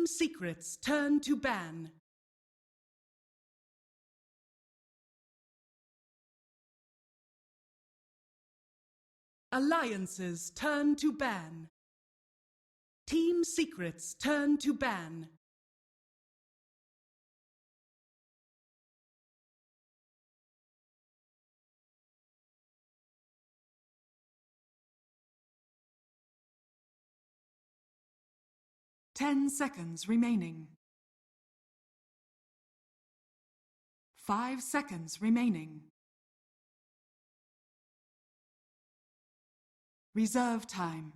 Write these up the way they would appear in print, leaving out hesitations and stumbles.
secrets turn to ban. Alliances turn to ban. Team secrets turn to ban. Ten seconds remaining. 5 seconds remaining. Reserve time.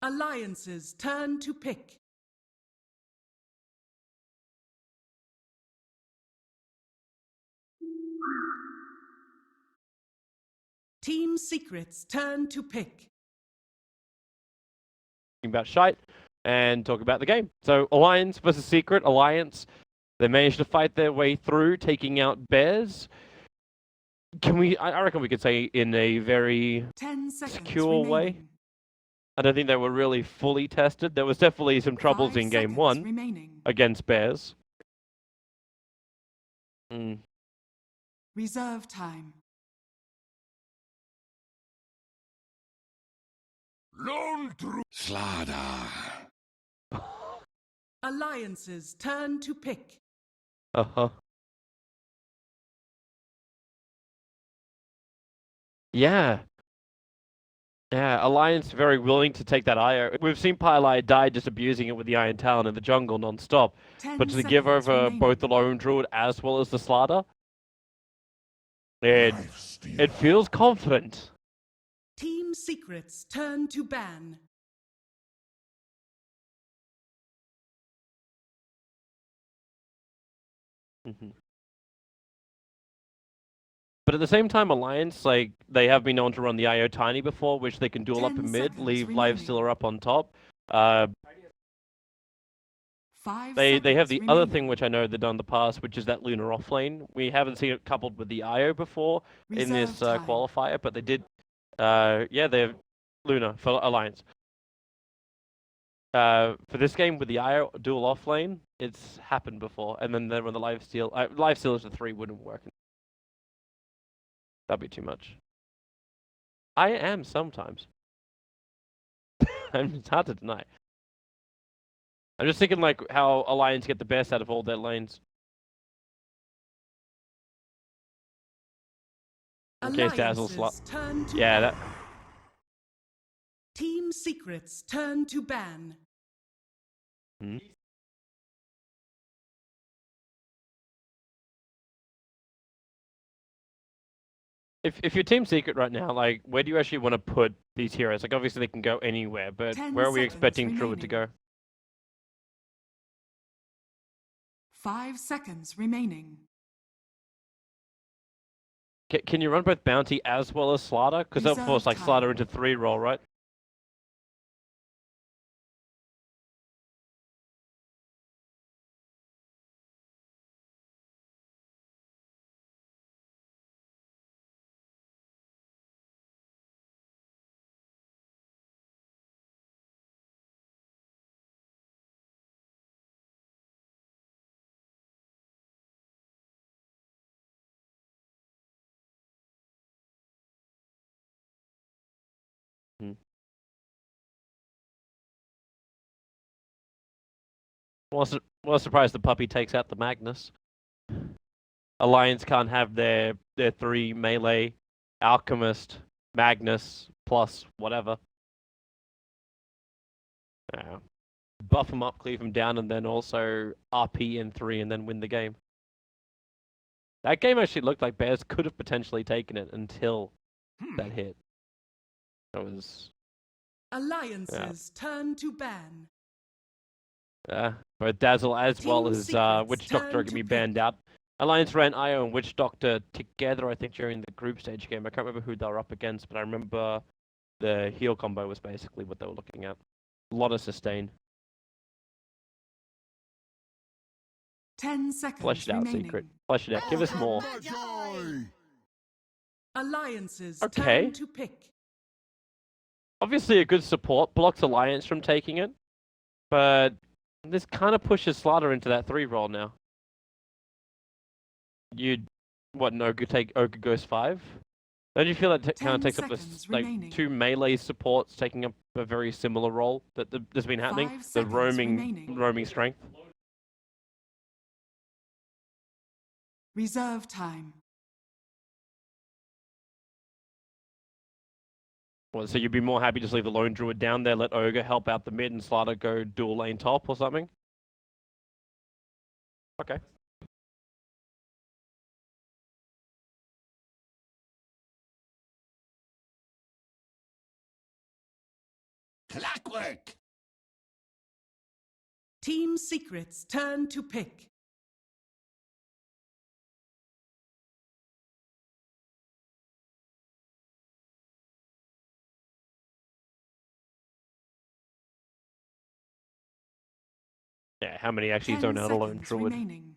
Alliances turn to pick. Team secrets turn to pick. About shite and talk about the game. So Alliance versus Secret. Alliance, they managed to fight their way through, taking out Bears. I reckon we could say in a very secure way. I don't think they were really fully tested. There was definitely some troubles in game 1 against Bears. Reserve time. Slaughter. Alliances turn to pick. Yeah. Yeah, Alliance very willing to take that IO. We've seen Pylai die just abusing it with the Iron Talon in the jungle non-stop. But to give over both the Lone Druid as well as the Slaughter, it feels confident. Team secrets turn to ban. But at the same time, Alliance, like, they have been known to run the IO Tiny before, which they can duel up in mid, leave Lifestealer up on top. They have the other thing which I know they've done in the past, which is that Lunar offlane. We haven't seen it coupled with the IO before in this qualifier, but they did. Yeah, they have Lunar for Alliance. For this game with the IO dual offlane, it's happened before, and then when the Lifestealers to 3 wouldn't work. That'd be too much. I am sometimes. It's hard to deny. I'm just thinking like how Alliance get the best out of all their lanes. In case Dazzle slot. Yeah, that. Team secrets turn to ban. If you're Team Secret right now, like, where do you actually want to put these heroes? Like, obviously they can go anywhere, but where are we expecting Druid to go? 5 seconds remaining. Can you run both Bounty as well as Slaughter? Because they'll force like Slaughter into 3 roll, right? Well, surprised the puppy takes out the Magnus. Alliance can't have their 3 melee, Alchemist, Magnus, plus whatever. Yeah. Buff them up, cleave them down, and then also RP in 3 and then win the game. That game actually looked like Bears could have potentially taken it until that hit. That was... Alliances turn to ban. Both Dazzle as well as Witch Doctor are going to be banned out. Alliance ran IO and Witch Doctor together, I think, during the group stage game. I can't remember who they were up against, but I remember the heal combo was basically what they were looking at. A lot of sustain. 10 seconds Flesh it out, remaining. Secret. Flesh it out. Give us more. Alliance's Okay. turn to pick. Obviously, a good support blocks Alliance from taking it, but this kind of pushes Slaughter into that 3 role now. You'd, what, an Ogre take Ogre goes 5? Don't you feel that kind of takes up this, like, remaining. 2 melee supports taking up a very similar role that's been happening? The roaming strength? Reserve time. Well, so you'd be more happy to just leave the Lone Druid down there, let Ogre help out the mid, and Slaughter go dual lane top or something? Okay. Clockwork! Team Secret's turn to pick. Yeah, how many actually zone out a Lone Druid? Remaining.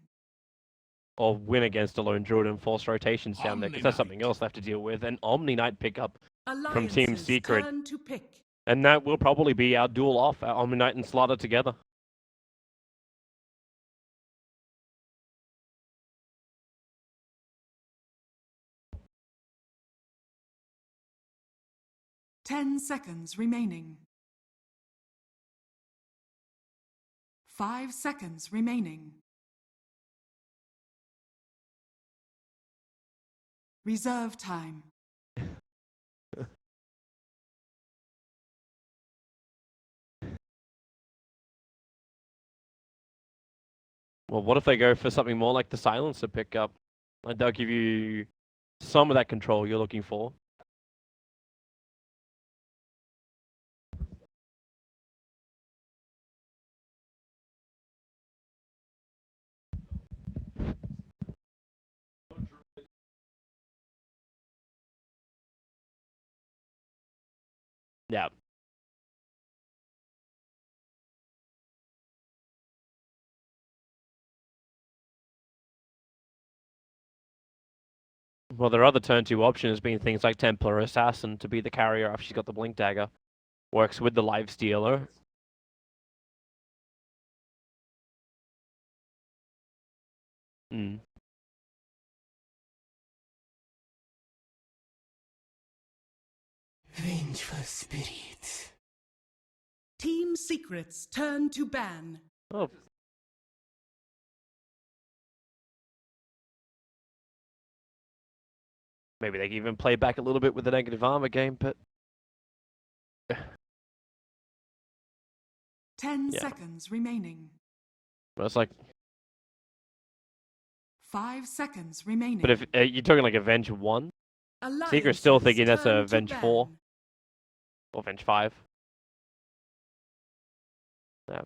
Or win against a Lone Druid and force rotations down there, because that's something else they have to deal with. An Omni Knight pickup from Team Secret. Turn to pick. And that will probably be our duel off, our Omni Knight and Slaughter together. Ten seconds remaining. 5 seconds remaining. Reserve time. Well, what if they go for something more like the Silencer pickup? Like, they'll give you some of that control you're looking for. Yeah. Well, their other turn 2 option has been things like Templar Assassin to be the carrier after she's got the Blink Dagger. Works with the Life Stealer. Hmm. Vengeful spirits. Team Secret's turn to ban. Oh. Maybe they can even play back a little bit with the negative armor game, but 10 seconds remaining. well, it's like. 5 seconds remaining. But if you're talking like Avenge 1, Secret's still thinking that's a Avenge 4 or Avenge 5. Yeah.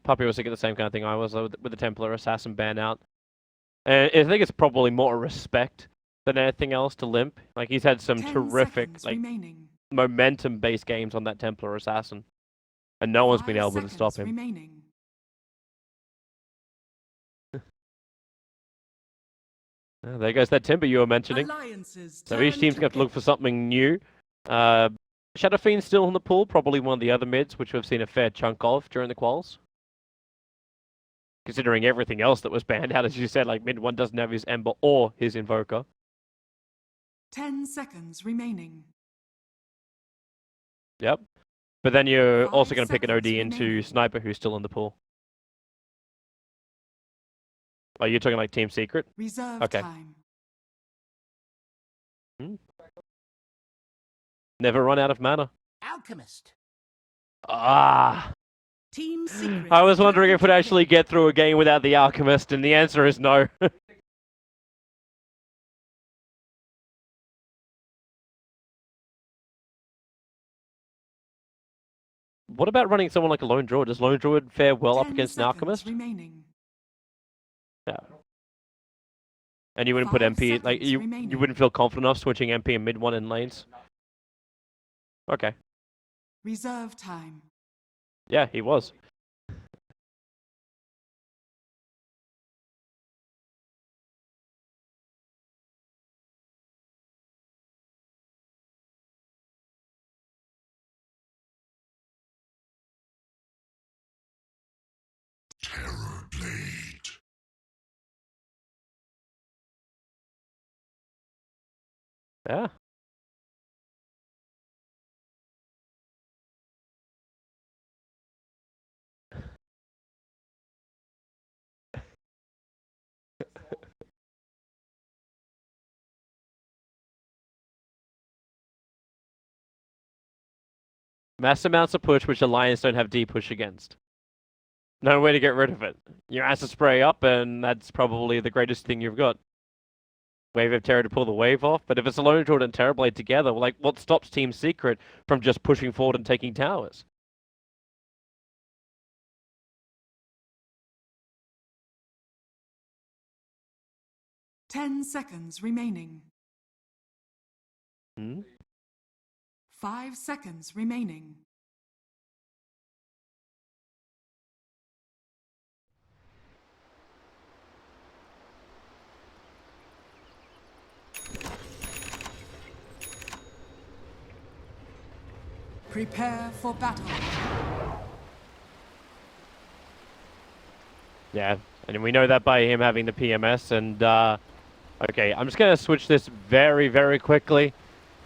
Puppy was thinking the same kind of thing I was with the Templar Assassin ban out. And I think it's probably more respect than anything else to Limp. Like, he's had some terrific, like, momentum-based games on that Templar Assassin. And no one's been able to stop him. There goes that Timber you were mentioning. So each team's going to have to look for something new. Shadow Fiend's still in the pool, probably one of the other mids, which we've seen a fair chunk of during the quals. Considering everything else that was banned out, as you said, like mid 1 doesn't have his Ember or his Invoker. 10 seconds remaining. Yep. But then you're also going to pick an OD into Sniper, who's still in the pool. Oh, you're talking like Team Secret? Reserve time. Never run out of mana. Alchemist. Ah! Team Secret. I was wondering if we'd actually get through a game without the Alchemist, and the answer is no. What about running someone like a Lone Druid? Does Lone Druid fare well up against an Alchemist? Remaining. Yeah. And you wouldn't put MP, like, you wouldn't feel confident enough switching MP in mid 1 in lanes? Okay. Reserve time. Yeah, he was. Yeah. Mass amounts of push, which Alliance don't have D push against. No way to get rid of it. Your acid spray up, and that's probably the greatest thing you've got. Wave of Terror to pull the wave off, but if it's Alone Jordan and Terrorblade together, like, what stops Team Secret from just pushing forward and taking towers? Ten seconds remaining. Hmm? 5 seconds remaining. Prepare for battle. Yeah, and we know that by him having the PMS, and okay, I'm just going to switch this very, very quickly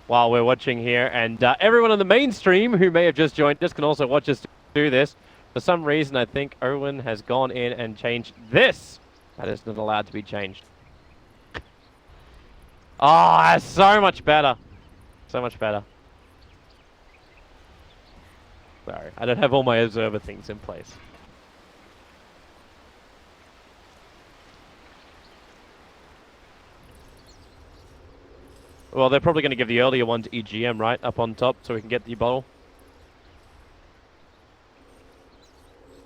while we're watching here, and everyone on the main stream who may have just joined us can also watch us do this. For some reason, I think Owen has gone in and changed this. That is not allowed to be changed. Oh, that's so much better. So much better. Sorry, I don't have all my observer things in place. Well, they're probably going to give the earlier one to EGM, right? Up on top, so we can get the bottle.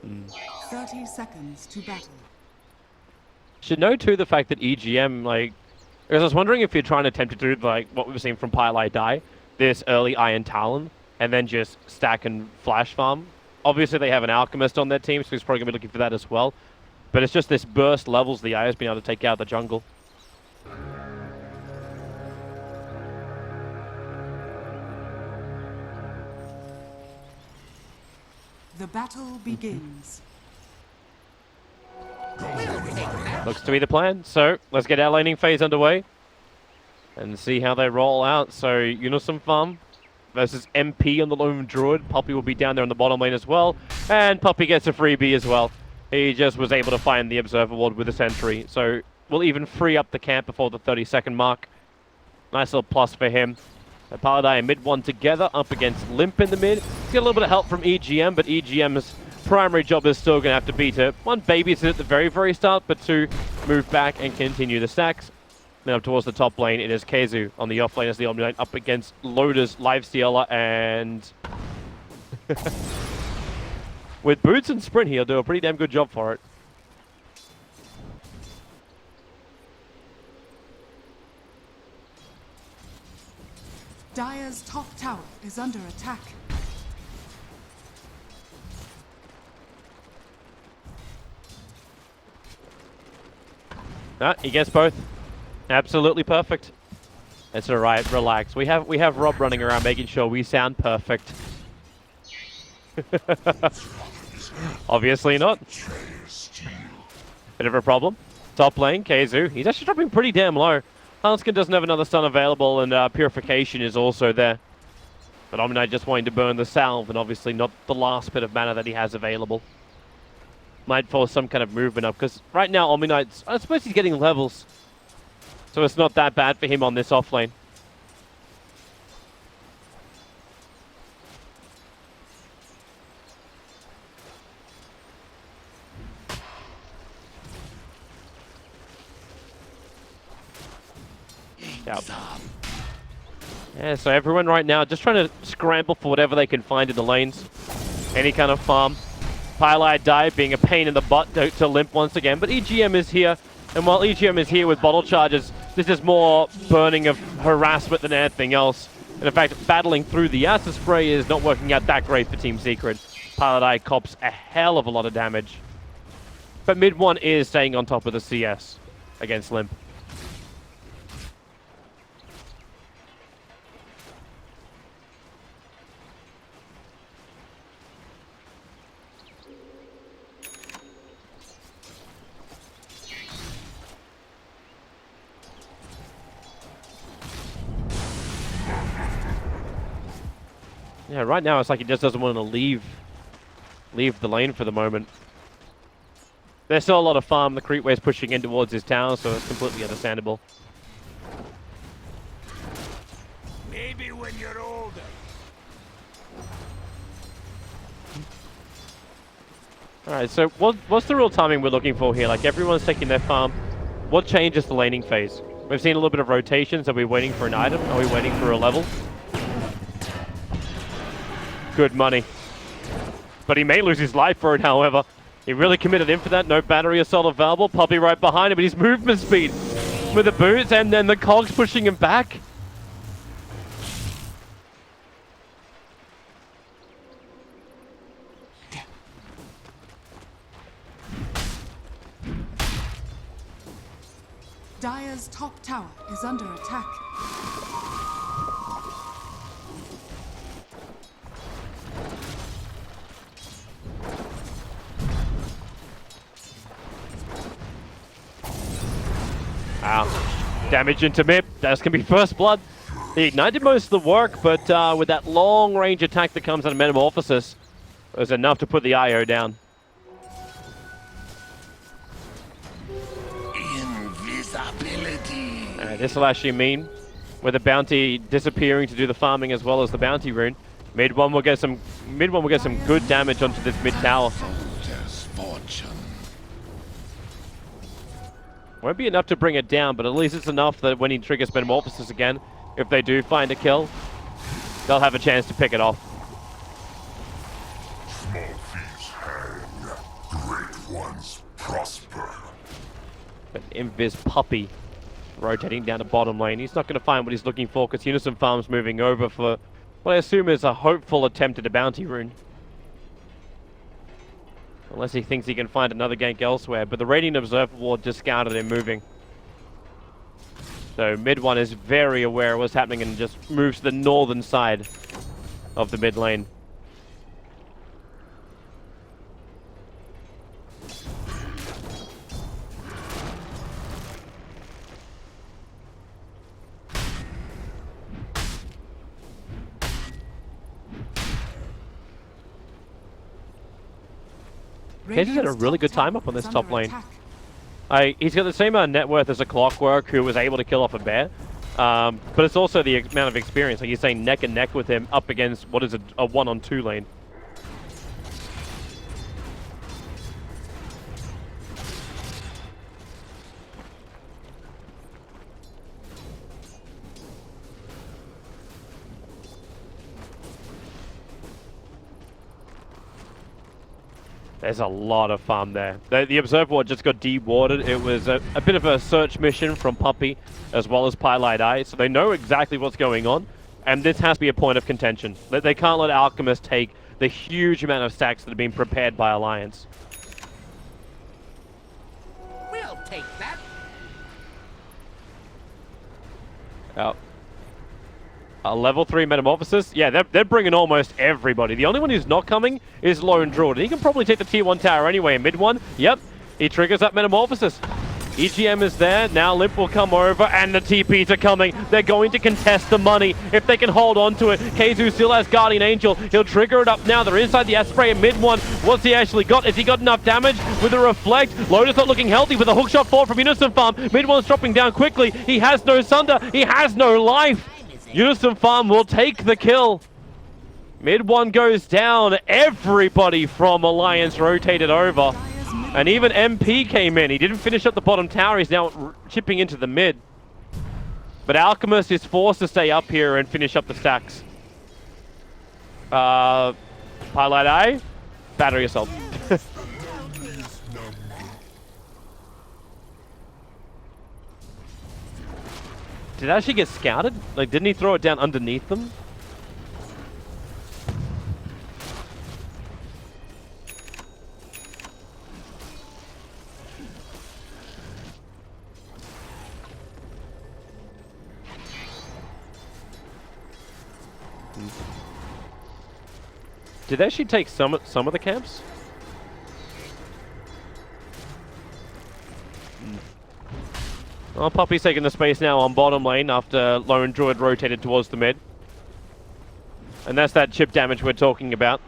30 seconds to battle. Should know, too, the fact that EGM, like... Because I was wondering if you're trying to attempt to do, like, what we've seen from Pile Die, this early Iron Talon, and then just stack and flash farm. Obviously, they have an Alchemist on their team, so he's probably going to be looking for that as well. But it's just this burst levels the Aya's been able to take out the jungle. The battle begins. Looks to be the plan. So, let's get our laning phase underway. And see how they roll out. So, Unison farm versus MP on the lone druid. Puppy will be down there on the bottom lane as well. And Puppy gets a freebie as well. He just was able to find the Observer Ward with a sentry. So, we'll even free up the camp before the 30-second mark. Nice little plus for him. Paladai and mid one together up against Limp in the mid. He's got a little bit of help from EGM, but EGM's primary job is still going to have to be to, one, babysit at the very, very start, but two, move back and continue the stacks. Then up towards the top lane, it is Keizu on the off lane as the Omni Knight up against Loda's Lifestealer, and with boots and sprint, he'll do a pretty damn good job for it. Dire's top tower is under attack. He gets both. Absolutely perfect. It's alright, relax. We have Rob running around making sure we sound perfect. Obviously not. Bit of a problem. Top lane, Keizu. He's actually dropping pretty damn low. Hanskin doesn't have another stun available, and Purification is also there. But Omni Knight just wanting to burn the salve, and obviously not the last bit of mana that he has available. Might force some kind of movement up, because right now Omni Knight's, I suppose he's getting levels. So it's not that bad for him on this offlane. Yeah, so everyone right now just trying to scramble for whatever they can find in the lanes. Any kind of farm. Pile Die being a pain in the butt to Limp once again, but EGM is here. And while EGM is here with bottle charges, this is more burning of harassment than anything else. And in fact, battling through the acid spray is not working out that great for Team Secret. Paladai cops a hell of a lot of damage. But mid one is staying on top of the CS against Limp. Yeah, right now it's like he just doesn't want to leave the lane for the moment. There's still a lot of farm. The creep wave's pushing in towards his tower, so it's completely understandable. Maybe when you're older. Alright, so what's the real timing we're looking for here? Like, everyone's taking their farm. What changes the laning phase? We've seen a little bit of rotations. Are we waiting for an item? Are we waiting for a level? Good money. But he may lose his life for it, however. He really committed in for that. No battery assault available. Puppy right behind him, but his movement speed with the boots, and then the cogs pushing him back. Dire's top tower is under attack. Wow. Damage into mid. That's going to be first blood. He ignited most of the work, but with that long range attack that comes out of Metamorphosis, it was enough to put the IO down. Invisibility. This will actually mean, with the bounty disappearing to do the farming as well as the bounty rune, mid one will get some good damage onto this mid tower. Soldier's fortune. Won't be enough to bring it down, but at least it's enough that when he triggers Metamorphosis again, if they do find a kill, they'll have a chance to pick it off. Small thieves hang, great ones prosper. An Invis Puppy rotating down the bottom lane. He's not going to find what he's looking for because Unison Farm's moving over for what I assume is a hopeful attempt at a bounty rune. Unless he thinks he can find another gank elsewhere. But the Radiant Observer Ward discarded him moving. So mid one is very aware of what's happening and just moves to the northern side of the mid lane. Cage's had a really good time up on this top lane. He's got the same amount of net worth as a Clockwork who was able to kill off a bear. But it's also the amount of experience. Like, you're saying neck and neck with him up against what is a 1-on-2 lane. There's a lot of farm there. The Observer Ward just got de-warded. It was a bit of a search mission from Puppy as well as Pylight Eye, so they know exactly what's going on, and this has to be a point of contention. They can't let Alchemist take the huge amount of stacks that have been prepared by Alliance. We'll take that. Oh. A level 3 Metamorphosis? Yeah, they're bringing almost everybody. The only one who's not coming is Lone Druid. He can probably take the tier 1 tower anyway. Mid one, yep, he triggers that Metamorphosis. EGM is there, now Limp will come over, and the TPs are coming. They're going to contest the money if they can hold on to it. Keizu still has Guardian Angel. He'll trigger it up now. They're inside the Asprey in mid one. What's he actually got? Has he got enough damage with a Reflect? Lotus not looking healthy with a hookshot forward from Unison Farm. Mid one's dropping down quickly. He has no Sunder. He has no life. Unison Farm will take the kill. Mid one goes down. Everybody from Alliance rotated over. And even MP came in. He didn't finish up the bottom tower. He's now chipping into the mid. But Alchemist is forced to stay up here and finish up the stacks. Pylight Eye. Battery Assault. Did it actually get scouted? Like, didn't he throw it down underneath them? Did they actually take some of the camps? Well, Puppy's taking the space now on bottom lane after Lone Druid rotated towards the mid. And that's that chip damage we're talking about.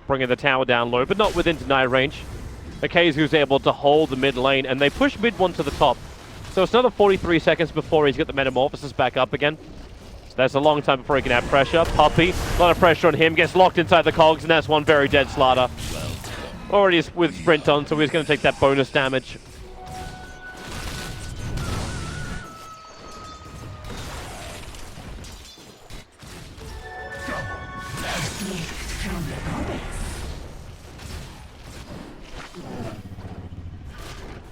Bringing the tower down low, but not within deny range. Akazu's able to hold the mid lane, and they push mid one to the top. So it's another 43 seconds before he's got the Metamorphosis back up again. So that's a long time before he can have pressure. Puppy, a lot of pressure on him, gets locked inside the cogs, and that's one very dead Slardar. Already with sprint on, so he's going to take that bonus damage.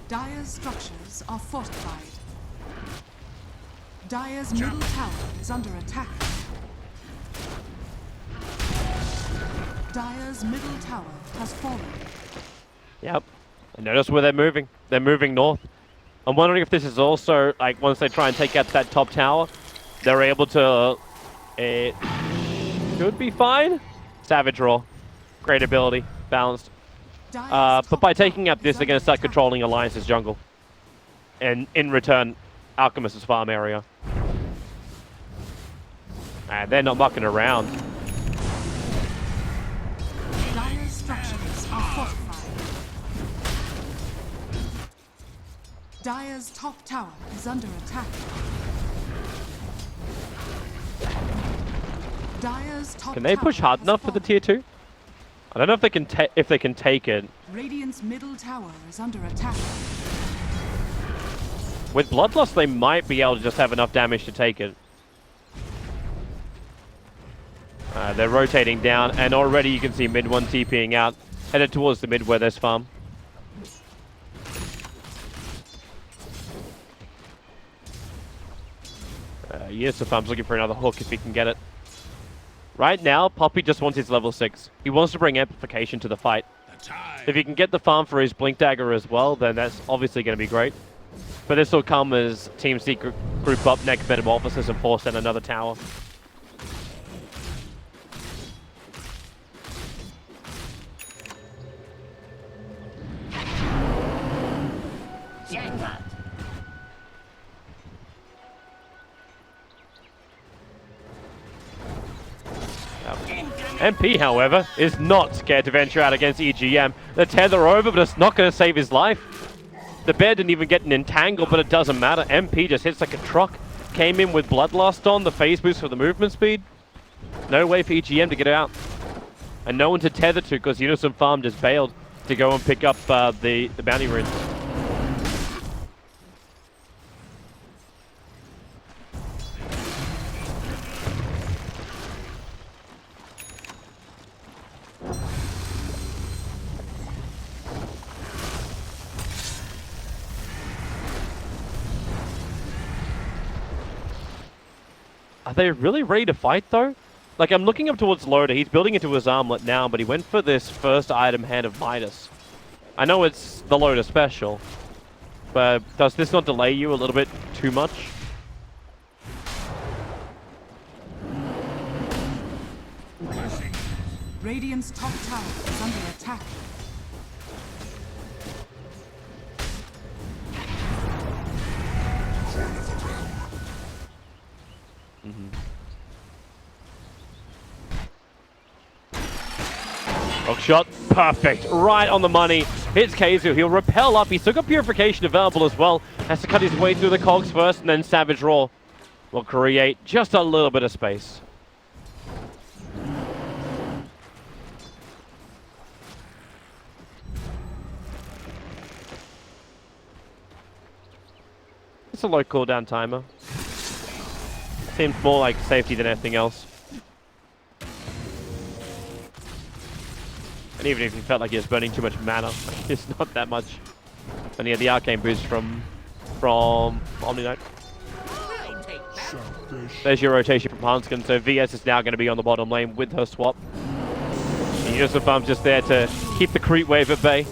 Dire's structures are fortified. Dire's middle tower is under attack. Dire's middle tower has fallen. Yep. And notice where they're moving. They're moving north. I'm wondering if this is also, like, once they try and take out that top tower, they're able to... It should be fine. Savage Roar. Great ability. Balanced. But by taking out this, they're going to start controlling Alliance's jungle. And in return, Alchemist's farm area. And they're not mucking around. Dire's structures are fortified. Dire's top tower is under attack. Dire's top Can they push hard enough for the tier 2? I don't know if they can take it. Radiant's middle tower is under attack. With Bloodlust, they might be able to just have enough damage to take it. They're rotating down, and already you can see mid 1 TPing out, headed towards the mid where there's farm. Yes, the farm's looking for another hook if he can get it. Right now, Poppy just wants his level 6. He wants to bring amplification to the fight. If he can get the farm for his Blink Dagger as well, then that's obviously going to be great. But this will come as Team Secret group up next Metamorphosis and force in another tower. MP, however, is not scared to venture out against EGM. The tether over, but it's not going to save his life. The bear didn't even get an entangle, but it doesn't matter. MP just hits like a truck. Came in with Bloodlust on, the phase boost for the movement speed. No way for EGM to get out. And no one to tether to, because Unison Farm just bailed to go and pick up the bounty runes. Are they really ready to fight, though? Like, I'm looking up towards Loda. He's building into his armlet now, but he went for this first item, Hand of Midas. I know it's the Loda special, but does this not delay you a little bit too much? Radiant's top tower is under attack. Rock shot, perfect, right on the money. Hits Kaizu, he'll repel up, he's still got Purification available as well. Has to cut his way through the cogs first, and then Savage Roar will create just a little bit of space. It's a low cooldown timer. Seems more like safety than anything else. And even if he felt like he was burning too much mana, it's not that much. And he had the arcane boost from Omni Knight. There's your rotation from Hanskin, so VS is now going to be on the bottom lane with her swap. And Unison Farm's just there to keep the creep wave at bay.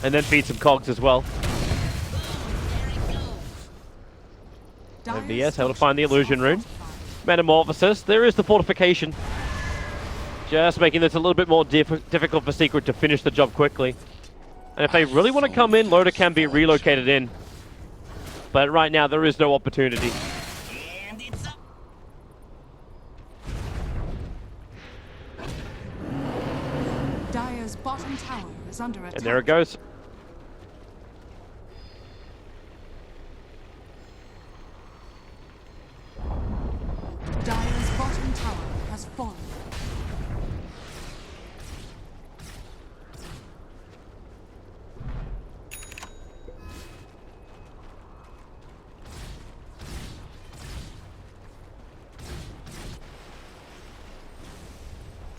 And then feed some cogs as well. And VS able to find the illusion rune. Metamorphosis, there is the fortification. Just making this a little bit more difficult for Secret to finish the job quickly. And if they really want to come in, Loda can be relocated in. But right now, there is no opportunity. bottom tower is under attack. And there it goes. Dire's bottom tower has fallen.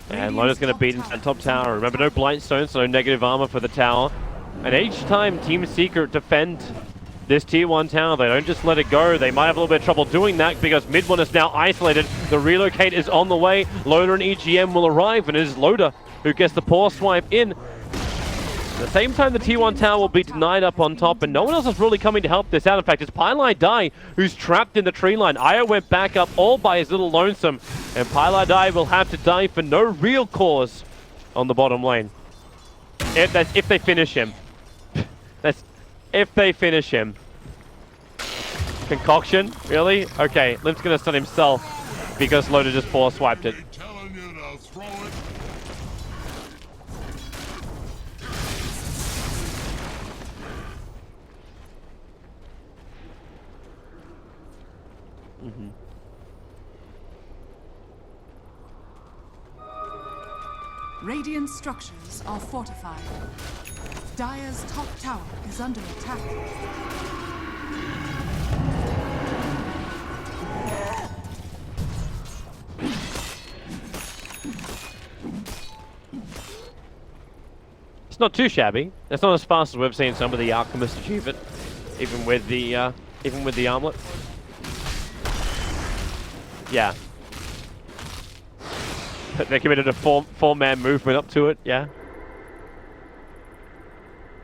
And Loda's going to beat into that top tower. Remember, no blight stones, so no negative armor for the tower. And each time Team Secret defend this tier 1 tower, they don't just let it go. They might have a little bit of trouble doing that because mid 1 is now isolated. The relocate is on the way. Loda and EGM will arrive, and it is Loda who gets the paw swipe in. At the same time, the tier 1 tower will be denied up on top, and no one else is really coming to help this out. In fact, it's Pylai Dai who's trapped in the tree line. Io went back up all by his little lonesome, and Pylai Dai will have to die for no real cause on the bottom lane. If they finish him. That's if they finish him. Concoction? Really? Okay, Limp's gonna stun himself because Loda just paw swiped it. Telling you to throw it. Radiant structures are fortified. Dire's top tower is under attack. It's not too shabby. It's not as fast as we've seen some of the alchemists achieve it, even with the armlet. Yeah. They committed a four-man movement up to it, yeah.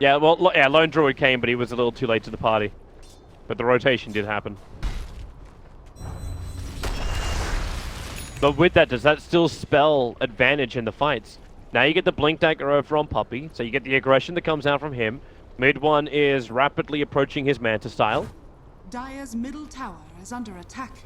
Yeah, well, yeah, Lone Druid came, but he was a little too late to the party. But the rotation did happen. But with that, does that still spell advantage in the fights? Now you get the Blink Dagger over on Puppey, so you get the aggression that comes out from him. Mid 1 is rapidly approaching his Manta style. Dire's middle tower is under attack.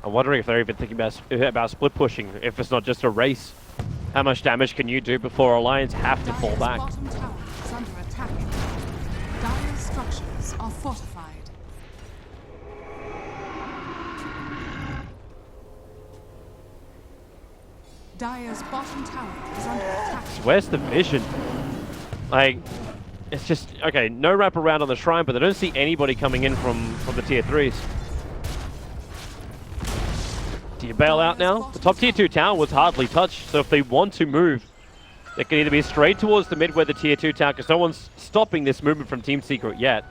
I'm wondering if they're even thinking about split pushing, if it's not just a race. How much damage can you do before Alliance have to fall back? Dire's bottom tower is under attack. Dire's structures are fortified. Dire's bottom tower is under attack. Where's the vision? Like, it's just, okay, no wrap around on the shrine, but they don't see anybody coming in from the tier 3s. Do you bail out now? The top tier 2 tower was hardly touched, so if they want to move, they can either be straight towards the mid where the tier 2 tower, because no one's stopping this movement from Team Secret yet.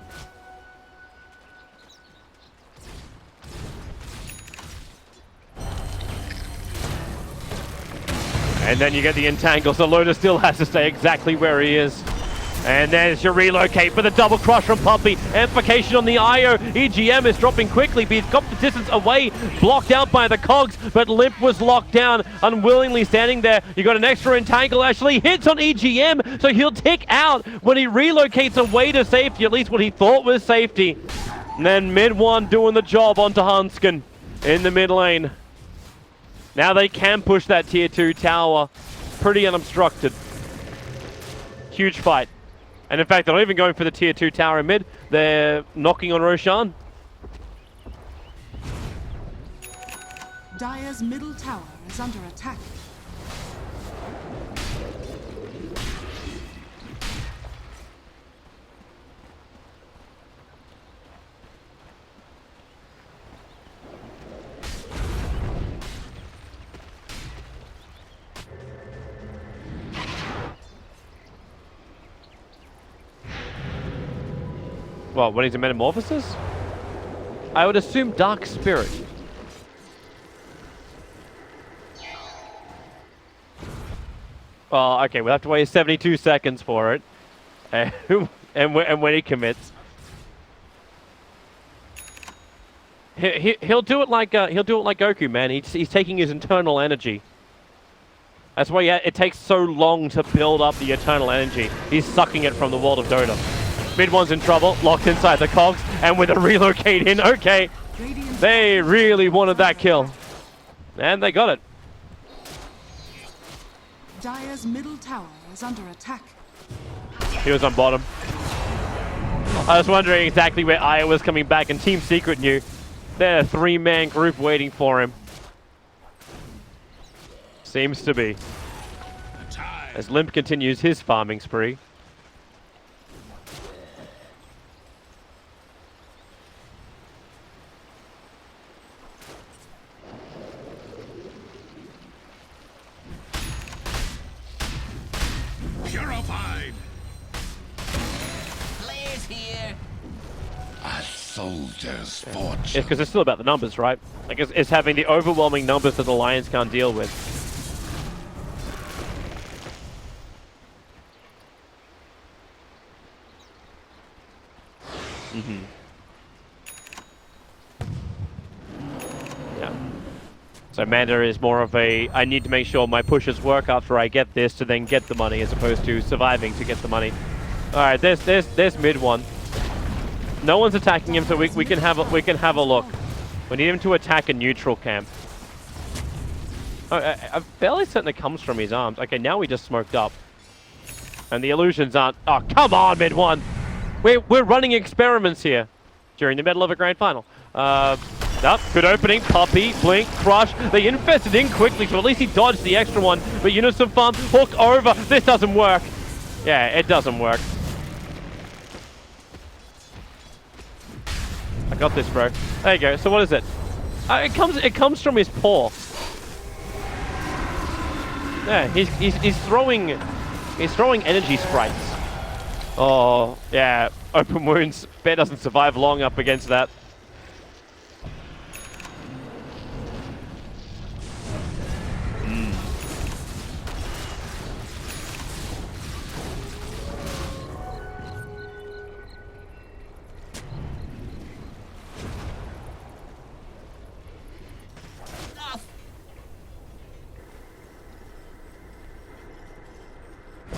And then you get the entangle, so Loda still has to stay exactly where he is. And there's your relocate for the double crush from Puppey. Amplification on the IO. EGM is dropping quickly, but he's got the distance away, blocked out by the cogs, but Limp was locked down, unwillingly standing there. You got an extra entangle, actually hits on EGM, so he'll tick out when he relocates away to safety, at least what he thought was safety. And then mid 1 doing the job onto Hanskin in the mid lane. Now they can push that tier 2 tower pretty unobstructed. Huge fight. And in fact, they're not even going for the tier 2 tower in mid. They're knocking on Roshan. Dire's middle tower is under attack. Well, when he's a metamorphosis? I would assume Dark Spirit. Well, okay, we'll have to wait 72 seconds for it. And when he commits. He'll do it like Goku, man. He's taking his internal energy. That's why it takes so long to build up the eternal energy. He's sucking it from the world of Dota. Mid one's in trouble, locked inside the cogs, and with a relocate in, okay. They really wanted that kill. And they got it. Dire's middle tower is under attack. He was on bottom. I was wondering exactly where Aya was coming back, and Team Secret knew. They're a 3-man group waiting for him. Seems to be. As Limp continues his farming spree. Purified. Players here. A soldier's fortune. It's because it's still about the numbers, right? Like it's having the overwhelming numbers that the Lions can't deal with. Yeah. So Manda is more of a, I need to make sure my pushes work after I get this to then get the money, as opposed to surviving to get the money. All right, there's mid one. No one's attacking him, so we can have a look. We need him to attack a neutral camp. Oh, I'm fairly certain it comes from his arms. Okay, now we just smoked up, and the illusions aren't. Oh, come on, mid one. We're running experiments here during the middle of a grand final. Good opening. Puppy, Blink, Crush. They infested in quickly, so at least he dodged the extra one. But Unison Farm hooked over. This doesn't work. Yeah, it doesn't work. I got this, bro. There you go. So what is it? It comes from his paw. Yeah, he's throwing energy sprites. Oh, yeah. Open wounds. Bear doesn't survive long up against that.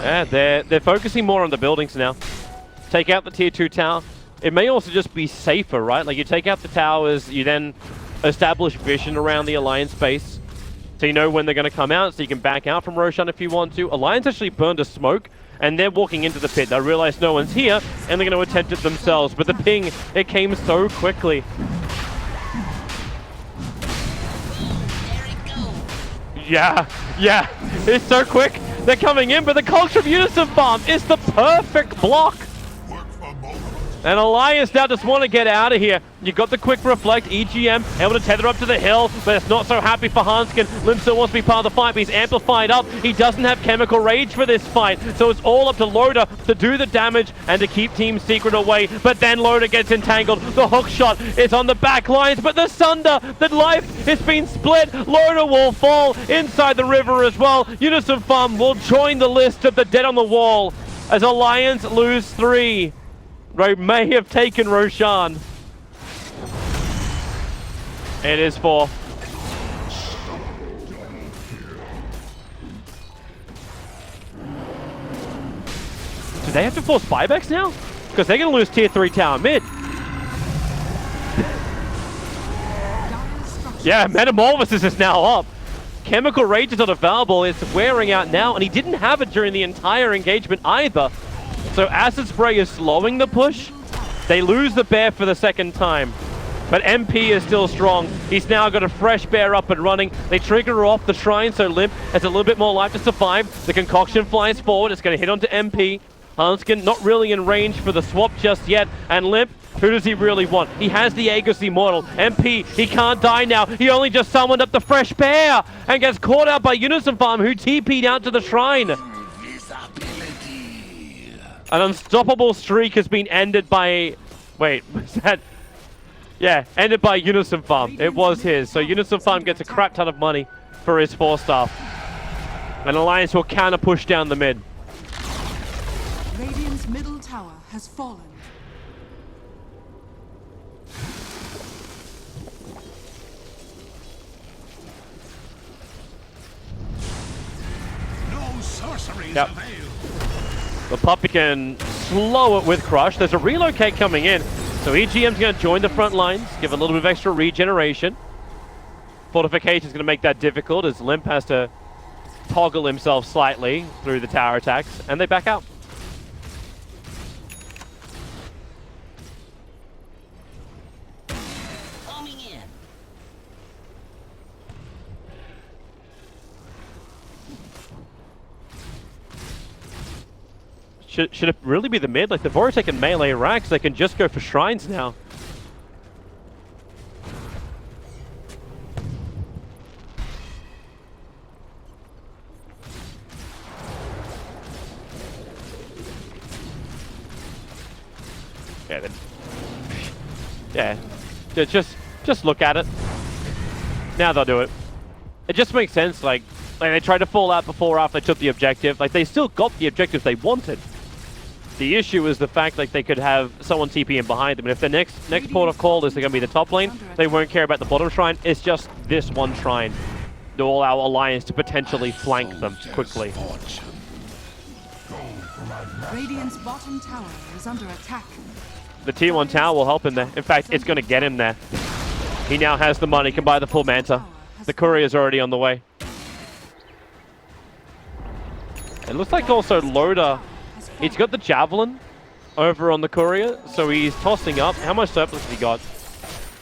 Yeah, they're focusing more on the buildings now. Take out the tier 2 tower. It may also just be safer, right? Like, you take out the towers, you then establish vision around the Alliance base, so you know when they're going to come out, so you can back out from Roshan if you want to. Alliance actually burned a smoke, and they're walking into the pit. They realize no one's here, and they're going to attempt it themselves. But the ping, it came so quickly. Yeah, it's so quick. They're coming in, but the culture of Unison Farm is the perfect block. And Alliance now just want to get out of here. You got the quick reflect, EGM, able to tether up to the hill, but it's not so happy for Hanskin. Lim still wants to be part of the fight, but he's amplified up. He doesn't have Chemical Rage for this fight, so it's all up to Loda to do the damage and to keep Team Secret away. But then Loda gets entangled. The hook shot is on the back lines, but the Sunder, the life has been split. Loda will fall inside the river as well. Unison Farm will join the list of the dead on the wall as Alliance lose 3. They may have taken Roshan. It is 4. Do they have to force buybacks now? Because they're going to lose tier 3 tower mid. Yeah, Metamorphosis is now up. Chemical Rage is not available. It's wearing out now, and he didn't have it during the entire engagement either. So Acid Spray is slowing the push. They lose the bear for the second time. But MP is still strong. He's now got a fresh bear up and running. They trigger her off the shrine, so Limp has a little bit more life to survive. The concoction flies forward. It's going to hit onto MP. Hanskin not really in range for the swap just yet. And Limp, who does he really want? He has the Aegis Immortal. MP, he can't die now. He only just summoned up the fresh bear and gets caught out by Unison Farm, who TP'd out to the shrine. An unstoppable streak has been ended by... Wait, was that... Yeah, ended by Unison Farm. It was his. So Unison Farm gets a crap ton of money for his 4-star. And Alliance will counter push down the mid. Radiant's middle tower has fallen. Sorceries Yep. avail. The puppy can slow it with Crush. There's a relocate coming in. So EGM's going to join the front lines, give a little bit of extra regeneration. Fortification's going to make that difficult as Limp has to toggle himself slightly through the tower attacks, and they back out. Coming in. Should it really be the mid? Like, they've already taken melee racks, they can just go for shrines now. Yeah, then. Yeah, just look at it. Now they'll do it. It just makes sense. Like they tried to fall out before after they took the objective. Like, they still got the objective they wanted. The issue is the fact like they could have someone TP in behind them, and if the next port of call is going to be the top lane, they won't care about the bottom shrine. It's just this one shrine to allow Alliance to potentially flank them quickly. Radiant's bottom tower is under attack. The tier 1 tower will help him there. In fact, it's going to get him there. He now has the money, can buy the full Manta. The courier's already on the way. It looks like also Loader, he's got the Javelin over on the courier, so he's tossing up. How much surplus has he got?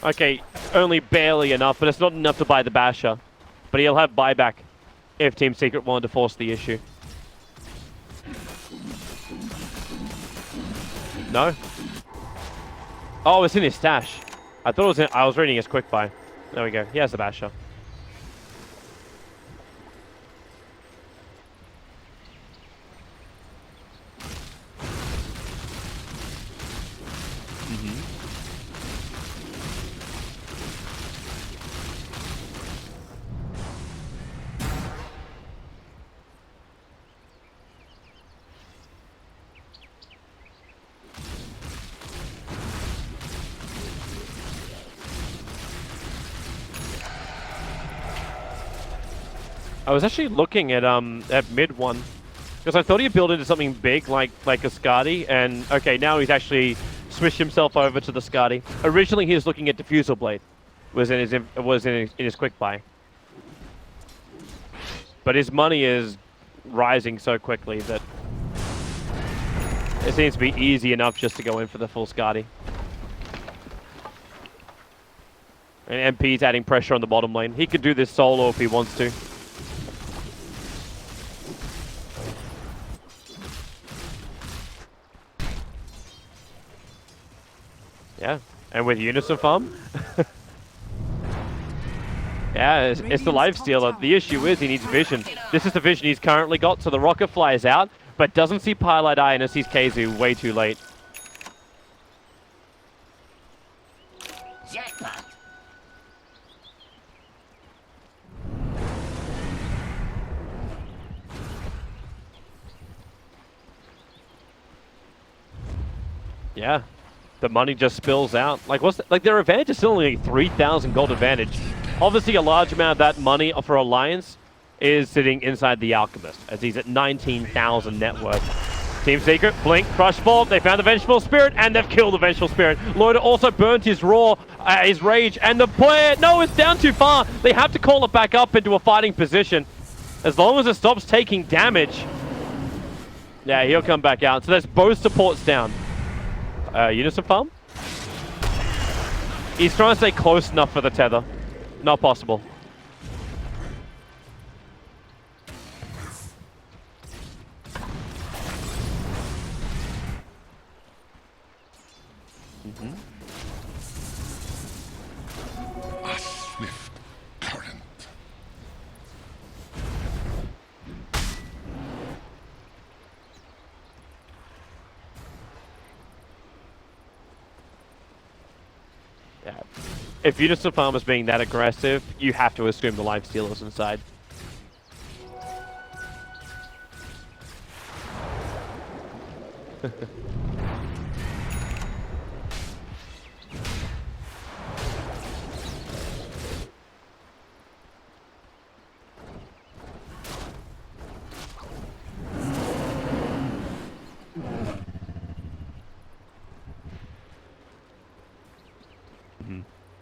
Okay, only barely enough, but it's not enough to buy the Basher. But he'll have buyback if Team Secret wanted to force the issue. No? Oh, it's in his stash. I thought it was in, I was reading his quick buy. There we go. He has the Basher. I was actually looking at mid one because I thought he'd build into something big like a Skadi, and okay, now he's actually switched himself over to the Skadi. Originally, he was looking at Diffusal Blade, was in his quick buy, but his money is rising so quickly that it seems to be easy enough just to go in for the full Skadi. And MP's adding pressure on the bottom lane. He could do this solo if he wants to. Yeah, and with Unison Farm? Yeah, it's the Lifestealer. The issue is he needs vision. This is the vision he's currently got, so the rocket flies out, but doesn't see Pyrelight Eye and sees KZU way too late. Jackpot. Yeah. The money just spills out. Like, their advantage is still only 3,000 gold advantage. Obviously, a large amount of that money for Alliance is sitting inside the Alchemist, as he's at 19,000 net worth. Team Secret, Blink, Crush Ball, they found the Vengeful Spirit, and they've killed the Vengeful Spirit. Loader also burnt his his Rage, and the player, no, it's down too far. They have to call it back up into a fighting position. As long as it stops taking damage, yeah, he'll come back out. So there's both supports down. Unison Farm? He's trying to stay close enough for the tether. Not possible. A swift current. Yeah. If Unison Farm is being that aggressive, you have to assume the Lifestealer's inside.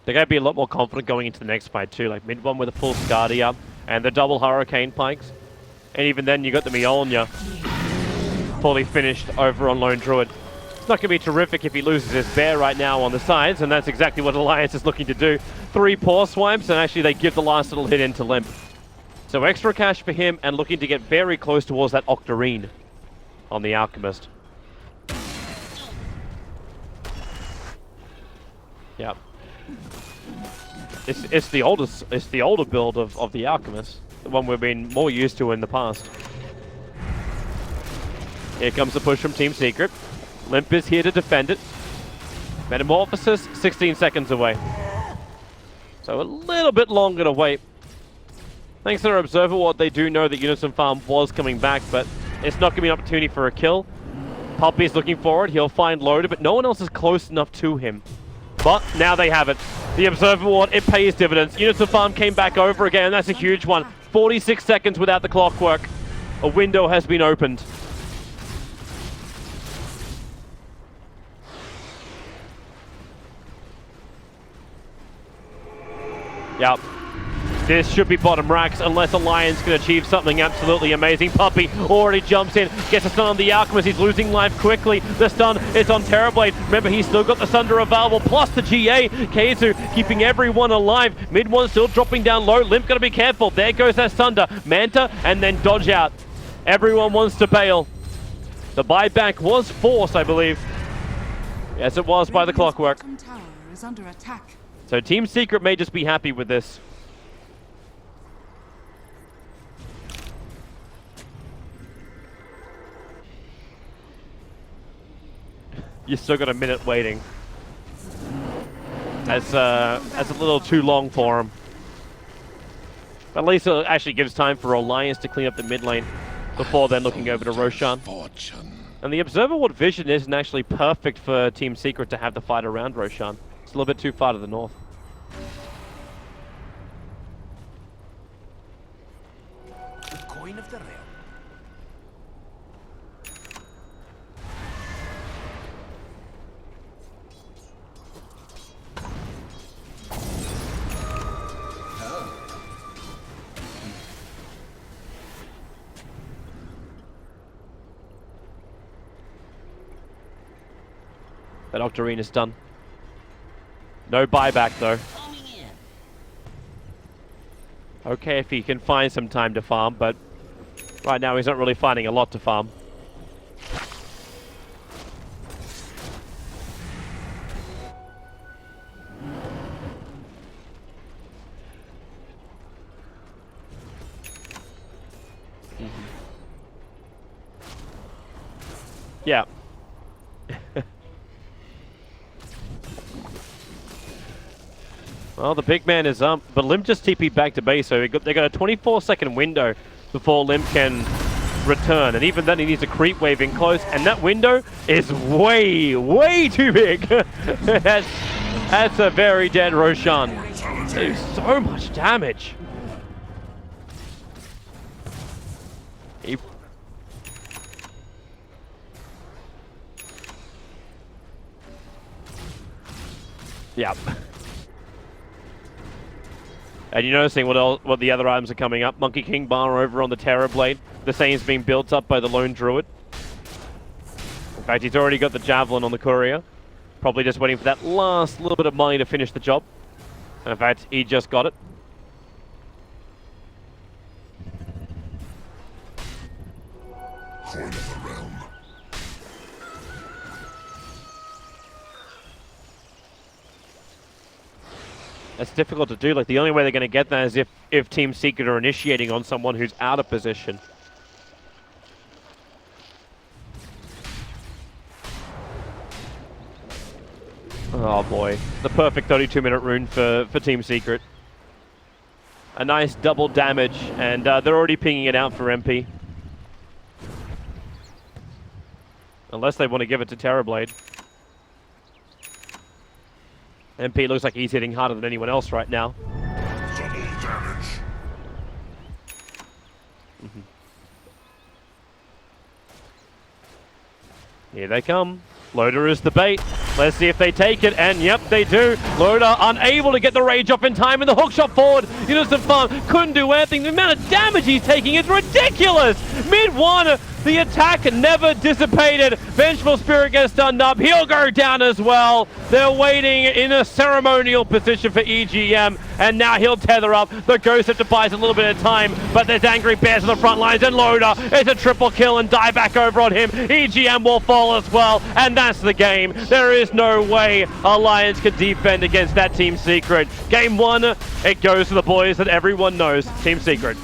They're going to be a lot more confident going into the next fight too. Like mid one with a full Scardia and the double Hurricane Pikes. And even then you got the Mjolnir fully finished over on Lone Druid. It's not going to be terrific if he loses his bear right now on the sides, and that's exactly what Alliance is looking to do. 3 paw swipes, and actually they give the last little hit into Limp. So extra cash for him, and looking to get very close towards that Octarine on the Alchemist. Yep. It's the older build of the Alchemist, the one we've been more used to in the past. Here comes the push from Team Secret. Limp is here to defend it. Metamorphosis, 16 seconds away. So a little bit longer to wait. Thanks to their Observer Ward, they do know that Unison Farm was coming back, but it's not going to be an opportunity for a kill. Puppy's looking forward. He'll find Loader, but no one else is close enough to him. But now they have it. The Observer Ward, it pays dividends. Unison Farm came back over again, and that's a huge one. 46 seconds without the clockwork. A window has been opened. Yep. This should be bottom racks unless Alliance can achieve something absolutely amazing. Puppy already jumps in, gets a stun on the Alchemist. He's losing life quickly. The stun is on Terrorblade. Remember, he's still got the Sunder available, plus the GA. Keizu keeping everyone alive. Mid one still dropping down low. Limp gotta be careful. There goes that Sunder. Manta, and then dodge out. Everyone wants to bail. The buyback was forced, I believe. Yes, it was by the clockwork. Bottom tower is under attack. So Team Secret may just be happy with this. You still got a minute waiting. That's a little too long for him. But at least it actually gives time for Alliance to clean up the mid lane before then looking over to Roshan. And the Observer Ward vision isn't actually perfect for Team Secret to have the fight around Roshan. It's a little bit too far to the north. The coin of the realm. That Octarine is done. No buyback though. Okay if he can find some time to farm, but right now he's not really finding a lot to farm. Yeah. Well, the big man is up, but Limp just TP'd back to base, so they got a 24-second window before Limp can return, and even then he needs a creep wave in close, and that window is way, way too big. That's a very dead Roshan. There's so much damage. Yep. And you're noticing what the other items are coming up. Monkey King Bar over on the Terrorblade. The same's being built up by the Lone Druid. In fact, he's already got the Javelin on the Courier. Probably just waiting for that last little bit of money to finish the job. And in fact, he just got it. Coin of the realm. That's difficult to do. Like, the only way they're going to get that is if Team Secret are initiating on someone who's out of position. Oh boy. The perfect 32-minute rune for Team Secret. A nice double damage, and they're already pinging it out for MP. Unless they want to give it to Terrorblade. MP looks like he's hitting harder than anyone else right now. Double damage. Here they come. Loader is the bait. Let's see if they take it, and yep, they do. Loda unable to get the rage off in time, and the hook shot forward. Innocent Farm couldn't do anything. The amount of damage he's taking is ridiculous. Mid one, the attack never dissipated. Vengeful Spirit gets stunned up. He'll go down as well. They're waiting in a ceremonial position for EGM, and now he'll tether up. The Ghost Scepter buys a little bit of time, but there's Angry Bears on the front lines, and Loda is a triple kill and die back over on him. EGM will fall as well, and that's the game. There is no way Alliance can defend against that Team Secret. Game one, it goes to the boys that everyone knows, Team Secret.